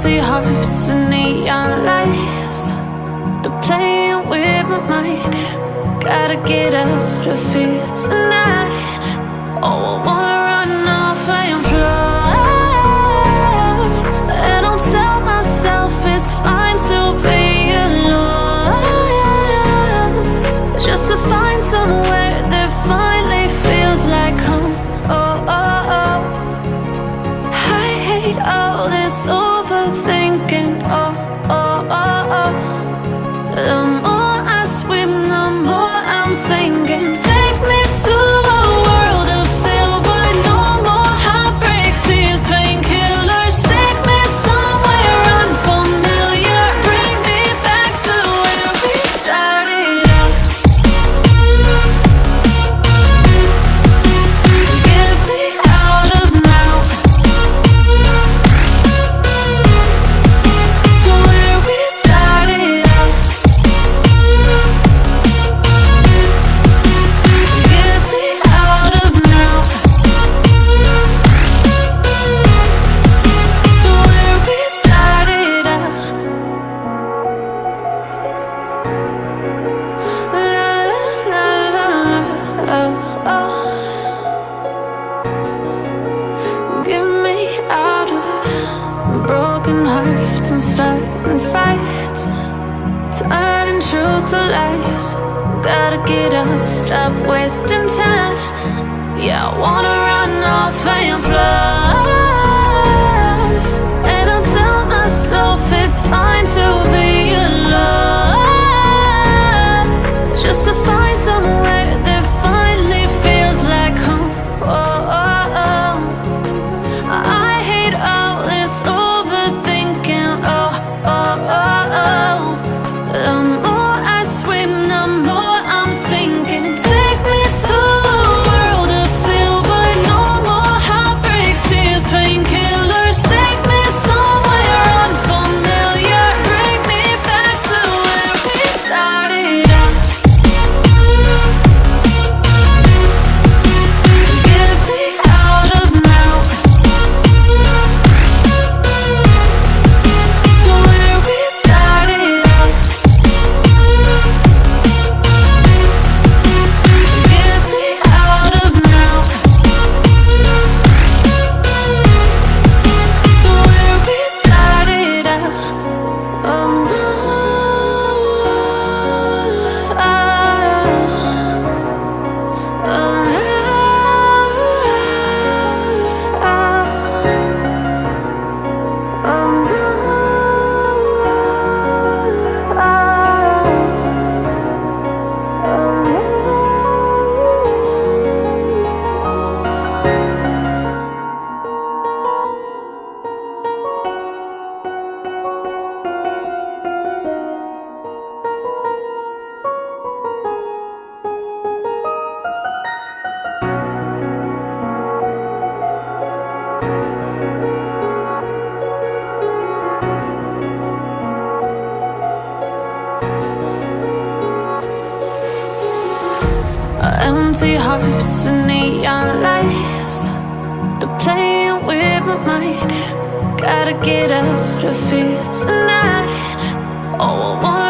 Empty hearts and neon lights, they're playing with my mind. Gotta get out of here tonight. Oh, I wanna run off and fly, and I'll tell myself it's fine to be alone, just to find somewhere that finally feels like home. Oh, oh, oh. I hate all this overthinking. Oh, oh, oh, oh. The more I swim, the more I'm sinking. Take me to a world of silver, no more heartbreaks, tears, painkillers. Take me somewhere unfamiliar, bring me back to where we started out. Get me out of now, to where we started out. Get me out of now, to where we started out. La la la la la, oh, oh. Get me out of broken hearts and starting fights, turning truth to lies. Gotta get up, stop wasting time. Yeah, I wanna run off and fly, and I'll tell myself it's fine to be alone, just to find somewhere that finally feels like home. Oh, oh, oh. I hate all this overthinking. Oh, oh, oh, oh. The more I swim, the more I'm sinking. Take me to a world of silver, no more heartbreaks, tears, painkillers. Take me somewhere unfamiliar, bring me back to where we started out. Get me out of now, to where we started out. Get me out of now, to where we started out. Oh no, oh, empty hearts and neon lights, they're playing with my mind. Gotta get out of here tonight. Oh, I wanna